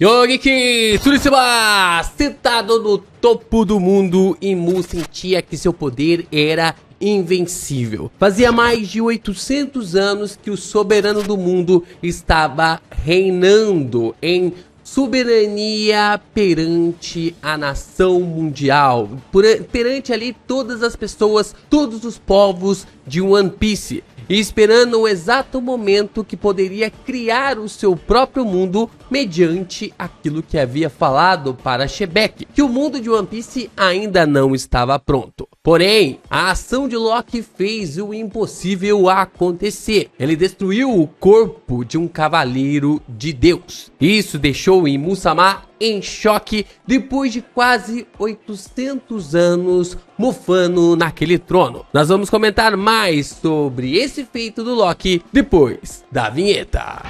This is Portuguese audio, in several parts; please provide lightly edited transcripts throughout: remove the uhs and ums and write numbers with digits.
Yogi Tsuritsuma, sentado no topo do mundo, Imu sentia que seu poder era invencível. Fazia mais de 800 anos que o soberano do mundo estava reinando em soberania perante a nação mundial, perante ali todas as pessoas, todos os povos de One Piece, e esperando o exato momento que poderia criar o seu próprio mundo mediante aquilo que havia falado para Shebeck, que o mundo de One Piece ainda não estava pronto. Porém, a ação de Loki fez o impossível acontecer. Ele destruiu o corpo de um cavaleiro de Deus. Isso deixou Imu-sama em choque depois de quase 800 anos mofando naquele trono. Nós vamos comentar mais sobre esse feito do Loki depois da vinheta.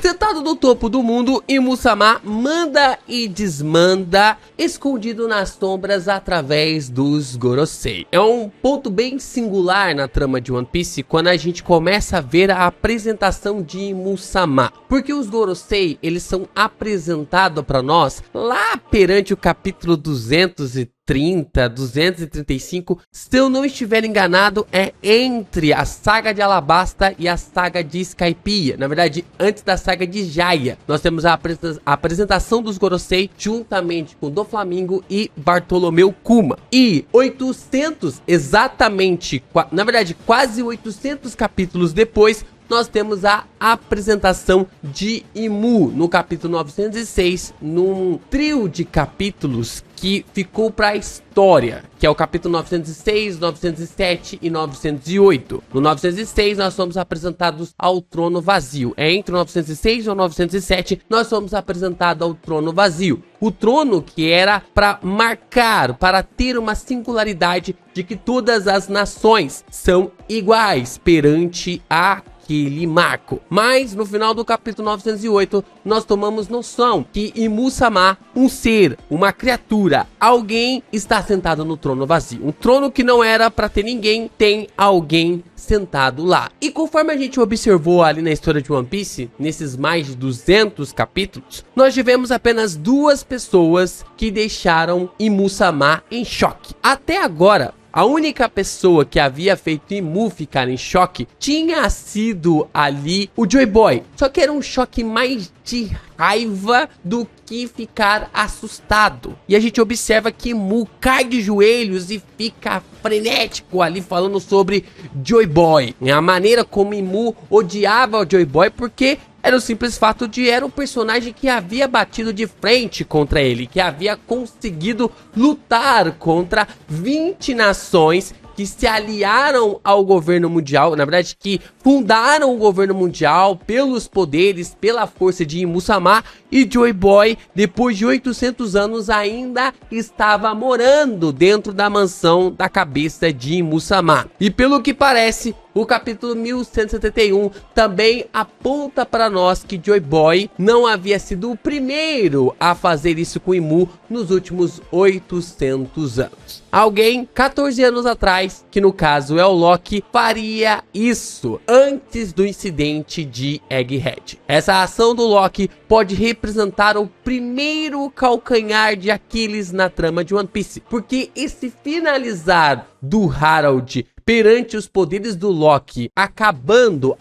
Sentado no topo do mundo, Imu-sama manda e desmanda, escondido nas sombras através dos Gorosei. É um ponto bem singular na trama de One Piece quando a gente começa a ver a apresentação de Imu-sama, porque os Gorosei, eles são apresentados para nós lá perante o capítulo 235, se eu não estiver enganado, é entre a saga de Alabasta e a saga de Skypiea. Na verdade, antes da saga de Jaya, nós temos a apresentação dos Gorosei juntamente com Doflamingo e Bartolomeu Kuma. E 800, exatamente, na verdade, quase 800 capítulos depois, nós temos a apresentação de Imu no capítulo 906, num trio de capítulos que ficou para a história, que é o capítulo 906, 907 e 908. No 906 nós somos apresentados ao trono vazio. É entre o 906 e o 907 nós somos apresentados ao trono vazio. O trono que era para marcar, para ter uma singularidade de que todas as nações são iguais perante aquele marco. Mas no final do capítulo 908 nós tomamos noção que Imu-sama, um ser, uma criatura, alguém está sentado no trono vazio. Um trono que não era para ter ninguém, tem alguém sentado lá. E conforme a gente observou ali na história de One Piece, nesses mais de 200 capítulos, nós tivemos apenas duas pessoas que deixaram Imu-sama em choque. Até agora, a única pessoa que havia feito Imu ficar em choque tinha sido ali o Joy Boy. Só que era um choque mais de raiva do que ficar assustado. E a gente observa que Imu cai de joelhos e fica frenético ali falando sobre Joy Boy. A maneira como Imu odiava o Joy Boy porque era o simples fato de era um personagem que havia batido de frente contra ele, que havia conseguido lutar contra 20 nações que se aliaram ao governo mundial, na verdade que fundaram o governo mundial pelos poderes, pela força de Imu-sama, e Joy Boy, depois de 800 anos, ainda estava morando dentro da mansão da cabeça de Imu-sama. E pelo que parece, o capítulo 1171 também aponta para nós que Joy Boy não havia sido o primeiro a fazer isso com Imu nos últimos 800 anos. Alguém, 14 anos atrás, que no caso é o Loki, faria isso antes do incidente de Egghead. Essa ação do Loki pode representar o primeiro calcanhar de Aquiles na trama de One Piece, porque esse finalizar do Harold perante os poderes do Loki, apagando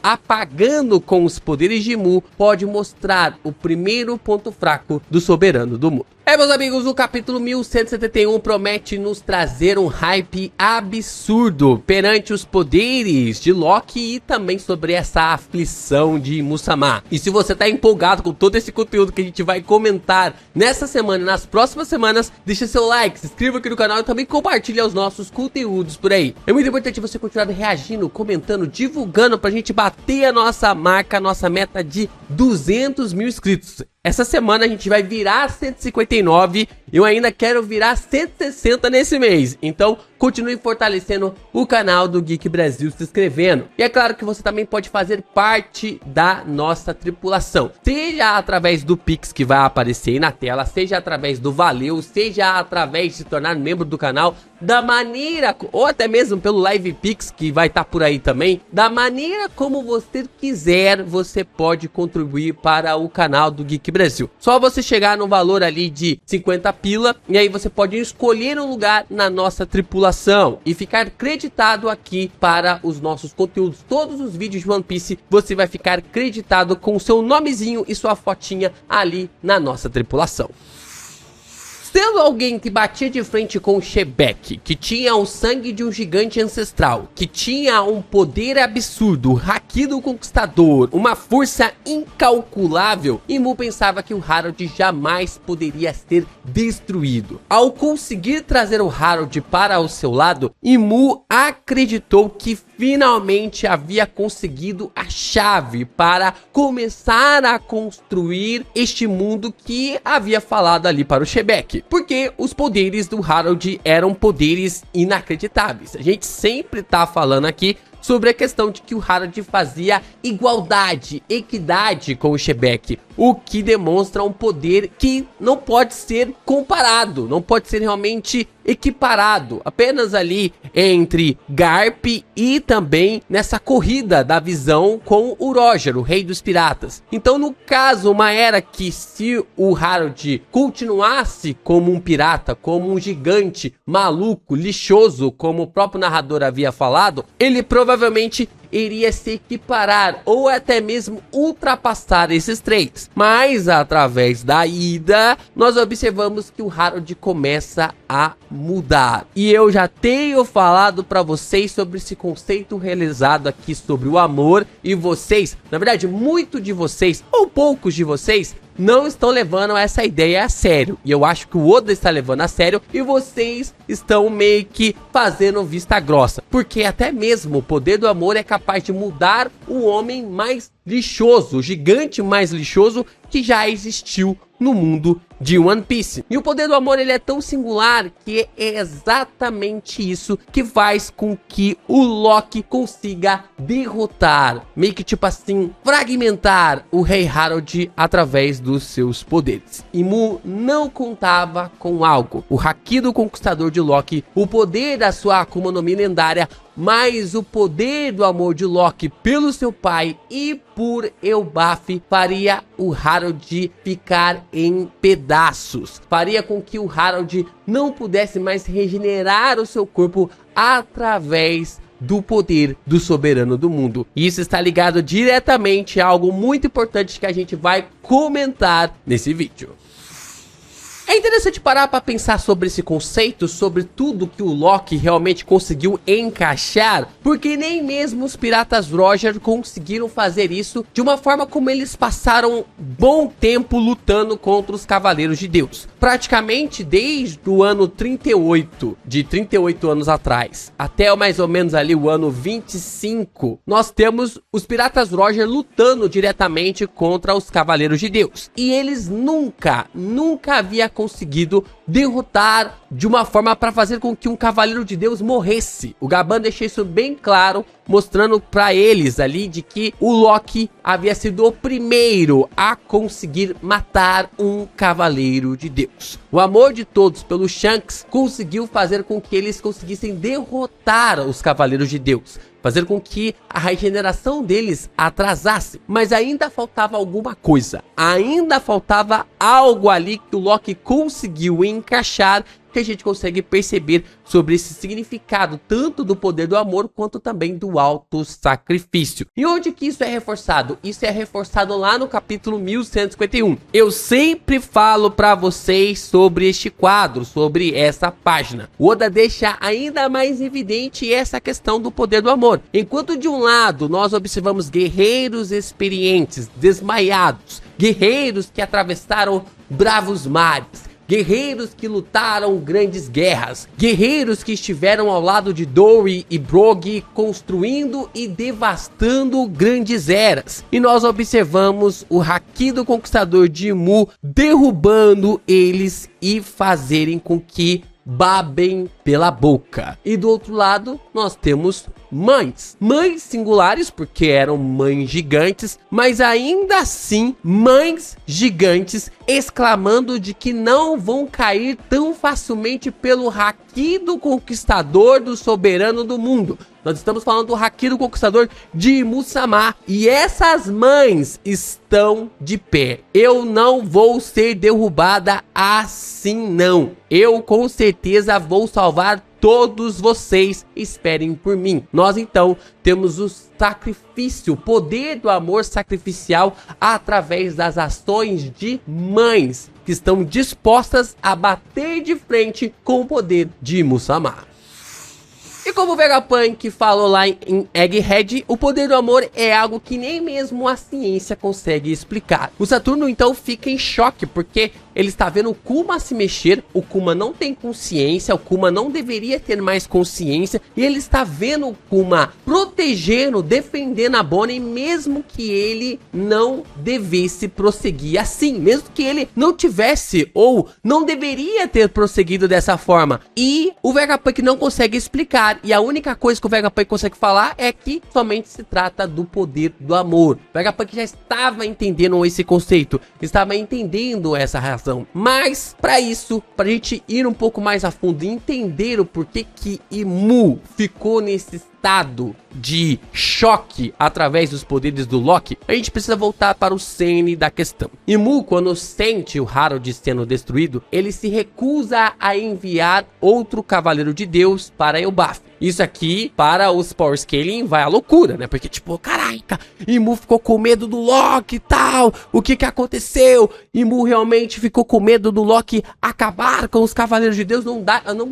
com os poderes de Imu, pode mostrar o primeiro ponto fraco do soberano do mundo. Meus amigos, o capítulo 1171 promete nos trazer um hype absurdo perante os poderes de Loki e também sobre essa aflição de Imu-sama. E se você tá empolgado com todo esse conteúdo que a gente vai comentar nessa semana e nas próximas semanas, deixa seu like, se inscreva aqui no canal e também compartilhe os nossos conteúdos por aí. É muito importante você continuar reagindo, comentando, divulgando pra gente bater a nossa marca, a nossa meta de 200 mil inscritos. Essa semana a gente vai virar 159 eu ainda quero virar 160 nesse mês. Então, continue fortalecendo o canal do Geek Brasil se inscrevendo. E é claro que você também pode fazer parte da nossa tripulação. Seja através do Pix que vai aparecer aí na tela, seja através do Valeu, seja através de se tornar membro do canal, da maneira, ou até mesmo pelo Live Pix que vai estar por aí também. Da maneira como você quiser, você pode contribuir para o canal do Geek Brasil. Só você chegar no valor ali de 50 pila e aí você pode escolher um lugar na nossa tripulação e ficar creditado aqui para os nossos conteúdos. Todos os vídeos de One Piece você vai ficar creditado com o seu nomezinho e sua fotinha ali na nossa tripulação. Sendo alguém que batia de frente com o Xebec, que tinha o sangue de um gigante ancestral, que tinha um poder absurdo, o Haki do Conquistador, uma força incalculável, Imu pensava que o Harold jamais poderia ser destruído. Ao conseguir trazer o Harold para o seu lado, Imu acreditou que finalmente havia conseguido a chave para começar a construir este mundo que havia falado ali para o Xebec. Porque os poderes do Harold eram poderes inacreditáveis. A gente sempre tá falando aqui sobre a questão de que o Harold fazia igualdade, equidade com o Xebec, o que demonstra um poder que não pode ser comparado, não pode ser realmente equiparado, apenas ali entre Garp e também nessa corrida da visão com o Roger, o rei dos piratas. Então, no caso, uma era que se o Harold continuasse como um pirata, como um gigante maluco, lixoso, como o próprio narrador havia falado, ele provavelmente iria se equiparar ou até mesmo ultrapassar esses três. Mas através da ida, nós observamos que o Harold começa a mudar. E eu já tenho falado para vocês sobre esse conceito realizado aqui sobre o amor. E vocês, na verdade, muito de vocês, ou poucos de vocês, não estão levando essa ideia a sério. E eu acho que o Oda está levando a sério e vocês estão meio que fazendo vista grossa. Porque até mesmo o poder do amor é capaz de mudar o homem mais lixoso, o gigante mais lixoso que já existiu no mundo de One Piece. E o poder do amor, ele é tão singular que é exatamente isso que faz com que o Loki consiga derrotar, meio que tipo assim, fragmentar o Rei Harold através dos seus poderes. Imu não contava com algo, o Haki do Conquistador de Loki, o poder da sua Akuma no Mi lendária, mas o poder do amor de Loki pelo seu pai e por Elbaf faria o Harold ficar em pedaços. Faria com que o Harold não pudesse mais regenerar o seu corpo através do poder do soberano do mundo. E isso está ligado diretamente a algo muito importante que a gente vai comentar nesse vídeo. É interessante parar para pensar sobre esse conceito, sobre tudo que o Loki realmente conseguiu encaixar, porque nem mesmo os piratas Roger conseguiram fazer isso de uma forma como eles passaram bom tempo lutando contra os Cavaleiros de Deus. Praticamente desde o ano 38, de 38 anos atrás, até mais ou menos ali o ano 25, nós temos os piratas Roger lutando diretamente contra os Cavaleiros de Deus. E eles nunca havia conseguido derrotar de uma forma para fazer com que um Cavaleiro de Deus morresse. O Gaban deixou isso bem claro, mostrando para eles ali de que o Loki havia sido o primeiro a conseguir matar um Cavaleiro de Deus. O amor de todos pelo Shanks conseguiu fazer com que eles conseguissem derrotar os Cavaleiros de Deus, fazer com que a regeneração deles atrasasse. Mas ainda faltava alguma coisa. Ainda faltava algo ali que o Loki conseguiu encaixar, que a gente consegue perceber sobre esse significado, tanto do poder do amor, quanto também do alto sacrifício. E onde que isso é reforçado? Isso é reforçado lá no capítulo 1151. Eu sempre falo para vocês sobre este quadro, sobre essa página. O Oda deixa ainda mais evidente essa questão do poder do amor. Enquanto de um lado nós observamos guerreiros experientes, desmaiados, guerreiros que atravessaram bravos mares, guerreiros que lutaram grandes guerras, guerreiros que estiveram ao lado de Dori e Brogg construindo e devastando grandes eras. E nós observamos o Haki do Conquistador de Mu derrubando eles e fazerem com que babem pela boca. E do outro lado nós temos mães singulares, porque eram mães gigantes, mas ainda assim mães gigantes exclamando de que não vão cair tão facilmente pelo Haki do Conquistador, do soberano do mundo. Nós estamos falando do Haki do Conquistador de Mu-Sama. E essas mães estão de pé. Eu não vou ser derrubada assim, não. Eu com certeza vou salvar todos vocês. Esperem por mim. Nós então temos o sacrifício, o poder do amor sacrificial através das ações de mães que estão dispostas a bater de frente com o poder de Mu-Sama. E como o Vegapunk falou lá em Egghead, o poder do amor é algo que nem mesmo a ciência consegue explicar. O Saturno então fica em choque, porque ele está vendo o Kuma se mexer, o Kuma não tem consciência, o Kuma não deveria ter mais consciência, e ele está vendo o Kuma protegendo, defendendo a Bonnie, mesmo que ele não devesse prosseguir assim, mesmo que ele não tivesse ou não deveria ter prosseguido dessa forma. E o Vegapunk não consegue explicar, e a única coisa que o Vegapunk consegue falar é que somente se trata do poder do amor. O Vegapunk já estava entendendo esse conceito, estava entendendo essa razão. Mas, para isso, para a gente ir um pouco mais a fundo e entender o porquê que Imu ficou nesse estado de choque através dos poderes do Loki, a gente precisa voltar para o cerne da questão. Imu, quando sente o Harold sendo destruído, ele se recusa a enviar outro Cavaleiro de Deus para Elbaf. Isso aqui, para os Power Scaling, vai à loucura, né? Porque, tipo, caraca, Imu ficou com medo do Loki e tal. O que que aconteceu? Imu realmente ficou com medo do Loki acabar com os Cavaleiros de Deus. Não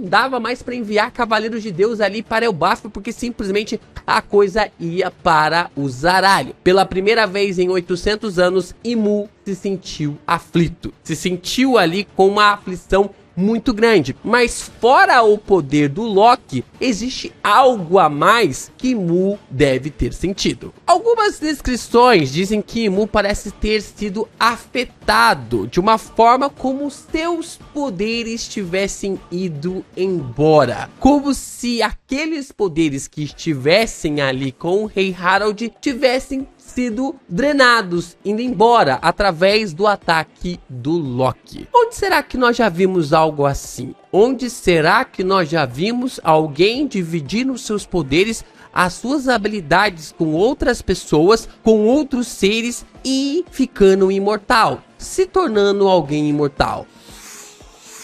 dava mais para enviar Cavaleiros de Deus ali para Elbaf, porque simplesmente a coisa ia para o zaralho. Pela primeira vez em 800 anos, Imu se sentiu aflito. Se sentiu ali com uma aflição muito grande. Mas fora o poder do Loki, existe algo a mais que Imu deve ter sentido. Algumas descrições dizem que Imu parece ter sido afetado de uma forma como seus poderes tivessem ido embora. Como se aqueles poderes que estivessem ali com o Rei Harold tivessem sido drenados, indo embora através do ataque do Loki. Onde será que nós já vimos algo assim? Onde será que nós já vimos alguém dividindo seus poderes, as suas habilidades com outras pessoas, com outros seres e ficando imortal, se tornando alguém imortal?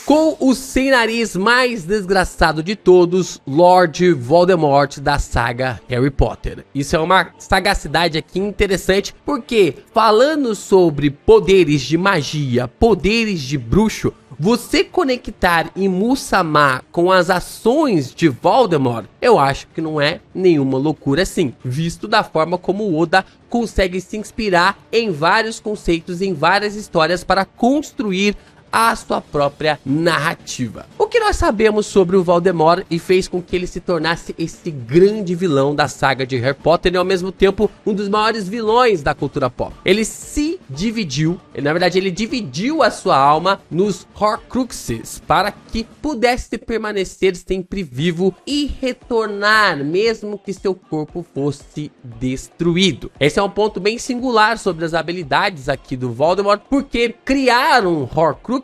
Com o sem nariz mais desgraçado de todos, Lord Voldemort da saga Harry Potter. Isso é uma sagacidade aqui interessante, porque falando sobre poderes de magia, poderes de bruxo, você conectar Imu-sama com as ações de Voldemort, eu acho que não é nenhuma loucura assim, visto da forma como o Oda consegue se inspirar em vários conceitos, em várias histórias para construir a sua própria narrativa. O que nós sabemos sobre o Voldemort e fez com que ele se tornasse esse grande vilão da saga de Harry Potter e ao mesmo tempo um dos maiores vilões da cultura pop? Ele se dividiu, na verdade ele dividiu a sua alma nos Horcruxes para que pudesse permanecer sempre vivo e retornar mesmo que seu corpo fosse destruído. Esse é um ponto bem singular sobre as habilidades aqui do Voldemort, porque criar um Horcrux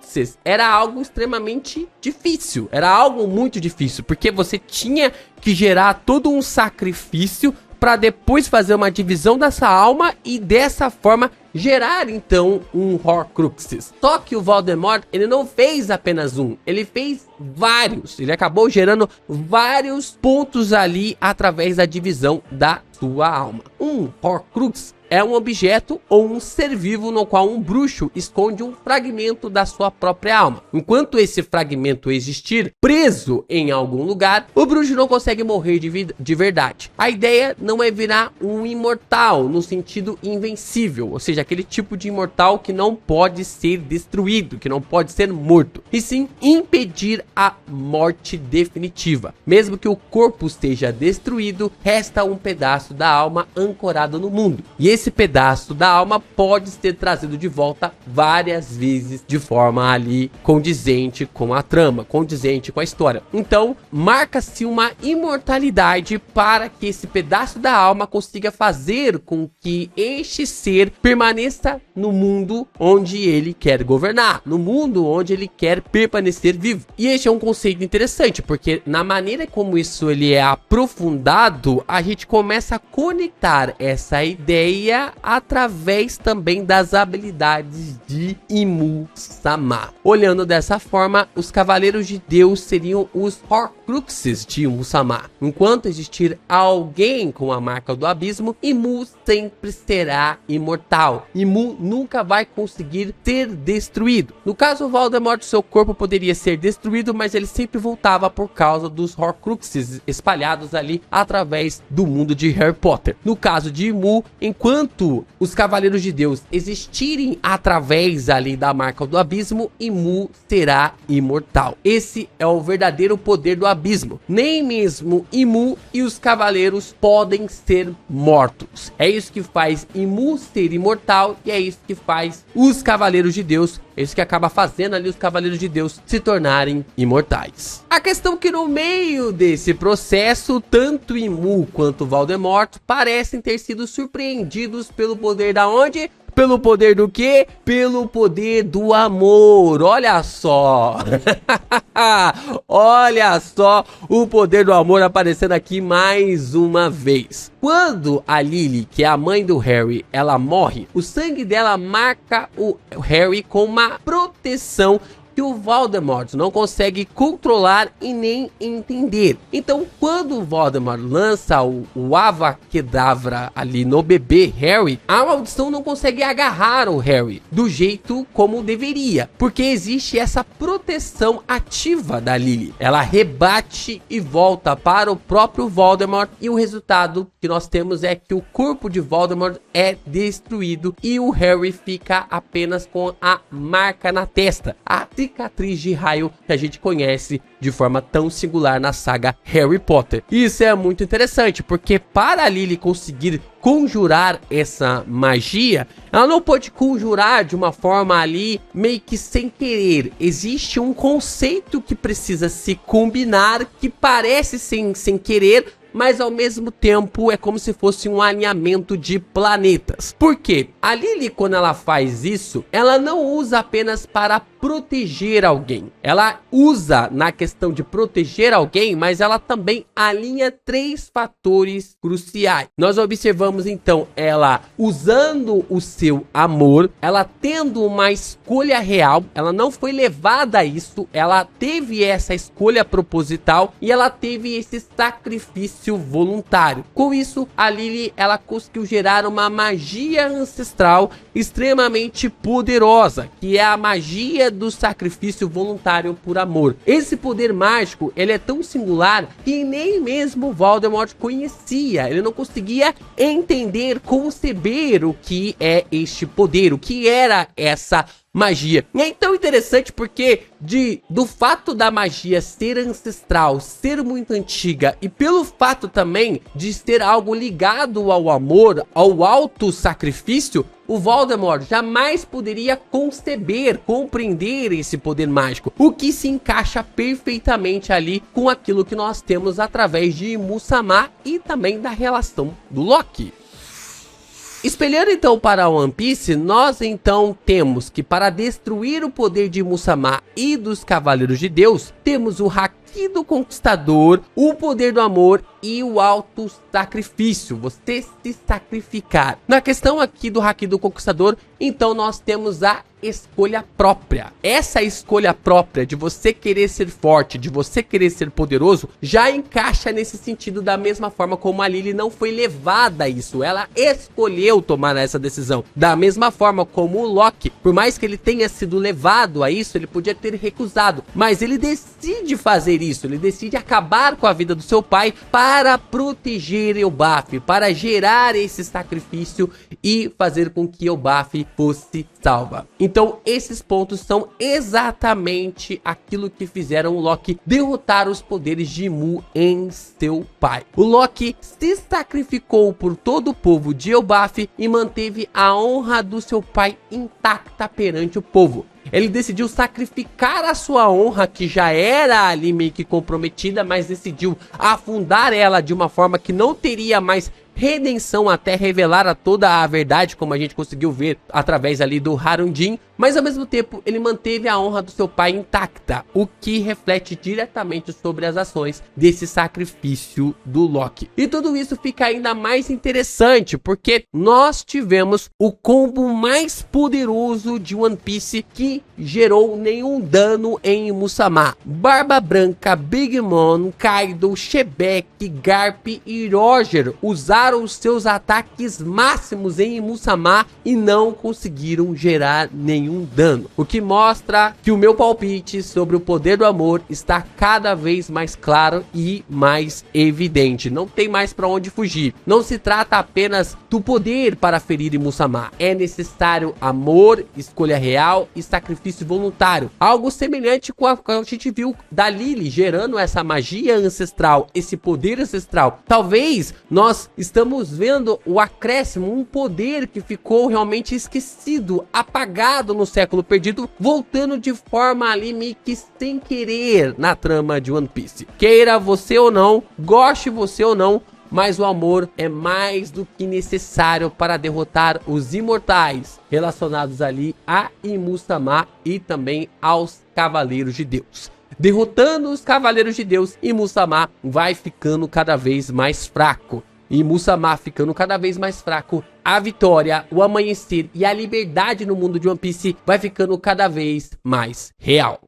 era algo extremamente difícil, era algo muito difícil, porque você tinha que gerar todo um sacrifício para depois fazer uma divisão dessa alma e dessa forma gerar então um Horcruxes. Só que o Voldemort, ele não fez apenas um, ele fez vários, ele acabou gerando vários pontos ali através da divisão da sua alma. Um Horcrux é um objeto ou um ser vivo no qual um bruxo esconde um fragmento da sua própria alma. Enquanto esse fragmento existir preso em algum lugar, o bruxo não consegue morrer de verdade. A ideia não é virar um imortal no sentido invencível, ou seja, aquele tipo de imortal que não pode ser destruído, que não pode ser morto, e sim impedir a morte definitiva. Mesmo que o corpo esteja destruído, resta um pedaço da alma ancorado no mundo, e esse pedaço da alma pode ser trazido de volta várias vezes de forma ali condizente com a trama, condizente com a história. Então, marca-se uma imortalidade para que esse pedaço da alma consiga fazer com que este ser permaneça no mundo onde ele quer governar, no mundo onde ele quer permanecer vivo. E este é um conceito interessante, porque na maneira como isso ele é aprofundado, a gente começa a conectar essa ideia através também das habilidades de Imu-sama. Olhando dessa forma, os Cavaleiros de Deus seriam os Horcruxes de Imu-sama. Enquanto existir alguém com a marca do abismo, Imu sempre será imortal. Imu nunca vai conseguir ser destruído. No caso Voldemort, seu corpo poderia ser destruído, mas ele sempre voltava por causa dos Horcruxes espalhados ali através do mundo de Harry Potter. No caso de Imu, enquanto os Cavaleiros de Deus existirem através ali da marca do abismo, Imu será imortal. Esse é o verdadeiro poder do abismo. Nem mesmo Imu e os Cavaleiros podem ser mortos. É isso que faz Imu ser imortal e é isso que faz os Cavaleiros de Deus, é isso que acaba fazendo ali os Cavaleiros de Deus se tornarem imortais. A questão é que no meio desse processo, tanto Imu quanto Voldemort parecem ter sido surpreendidos pelo poder da onde? Pelo poder do quê? Pelo poder do amor. Olha só. Olha só o poder do amor aparecendo aqui mais uma vez. Quando a Lily, que é a mãe do Harry, ela morre, o sangue dela marca o Harry com uma proteção que o Voldemort não consegue controlar e nem entender. Então, quando o Voldemort lança o Avada Kedavra ali no bebê Harry, a maldição não consegue agarrar o Harry do jeito como deveria, porque existe essa proteção ativa da Lily. Ela rebate e volta para o próprio Voldemort, e o resultado que nós temos é que o corpo de Voldemort é destruído e o Harry fica apenas com a marca na testa, a cicatriz de raio que a gente conhece de forma tão singular na saga Harry Potter. Isso é muito interessante, porque para a Lily conseguir conjurar essa magia, ela não pode conjurar de uma forma ali meio que sem querer. Existe um conceito que precisa se combinar, que parece sem querer, mas ao mesmo tempo é como se fosse um alinhamento de planetas. Por quê? A Lily, quando ela faz isso, ela não usa apenas para proteger alguém. Ela usa na questão de proteger alguém, mas ela também alinha 3 fatores cruciais. Nós observamos então ela usando o seu amor, ela tendo uma escolha real, ela não foi levada a isso, ela teve essa escolha proposital e ela teve esse sacrifício voluntário. Com isso, a Lily, ela conseguiu gerar uma magia ancestral extremamente poderosa, que é a magia do sacrifício voluntário por amor. Esse poder mágico, ele é tão singular que nem mesmo Voldemort conhecia. Ele não conseguia entender, conceber o que é este poder, o que era essa magia. E é tão interessante porque do fato da magia ser ancestral, ser muito antiga, e pelo fato também de ser algo ligado ao amor, ao auto-sacrifício, o Voldemort jamais poderia conceber, compreender esse poder mágico, o que se encaixa perfeitamente ali com aquilo que nós temos através de Imu-sama e também da relação do Loki. Espelhando então para One Piece, nós então temos que para destruir o poder de Imu-sama e dos Cavaleiros de Deus, temos o Haki do Conquistador, o poder do amor e o auto-sacrifício, você se sacrificar. Na questão aqui do Haki do Conquistador, então nós temos a escolha própria. Essa escolha própria de você querer ser forte, de você querer ser poderoso, já encaixa nesse sentido da mesma forma como a Lily não foi levada a isso. Ela escolheu tomar essa decisão. Da mesma forma como o Loki, por mais que ele tenha sido levado a isso, ele podia ter recusado, mas ele decide fazer isso. Ele decide acabar com a vida do seu pai para proteger Elbaf, para gerar esse sacrifício e fazer com que Elbaf fosse salva. Então esses pontos são exatamente aquilo que fizeram o Loki derrotar os poderes de Mu em seu pai. O Loki se sacrificou por todo o povo de Elbaf e manteve a honra do seu pai intacta perante o povo. Ele decidiu sacrificar a sua honra, que já era ali meio que comprometida, mas decidiu afundar ela de uma forma que não teria mais redenção até revelar a toda a verdade, como a gente conseguiu ver através ali do Harundin. Mas ao mesmo tempo ele manteve a honra do seu pai intacta, o que reflete diretamente sobre as ações desse sacrifício do Loki. E tudo isso fica ainda mais interessante porque nós tivemos o combo mais poderoso de One Piece que gerou nenhum dano em Musama. Barba Branca, Big Mom, Kaido, Shebeck, Garp e Roger usaram os seus ataques máximos em Musama e não conseguiram gerar nenhum dano, o que mostra que o meu palpite sobre o poder do amor está cada vez mais claro e mais evidente. Não tem mais para onde fugir. Não se trata apenas do poder para ferir Musama. É necessário amor, escolha real e sacrifício voluntário. Algo semelhante com a que a gente viu da Lily gerando essa magia ancestral, esse poder ancestral. Talvez nós estamos vendo o acréscimo, um poder que ficou realmente esquecido, apagado no século perdido, voltando de forma ali meio que sem querer na trama de One Piece. Queira você ou não, goste você ou não, mas o amor é mais do que necessário para derrotar os imortais relacionados ali a Musama e também aos Cavaleiros de Deus. Derrotando os Cavaleiros de Deus, Musama vai ficando cada vez mais fraco. E Musama ficando cada vez mais fraco, a vitória, o amanhecer e a liberdade no mundo de One Piece vai ficando cada vez mais real.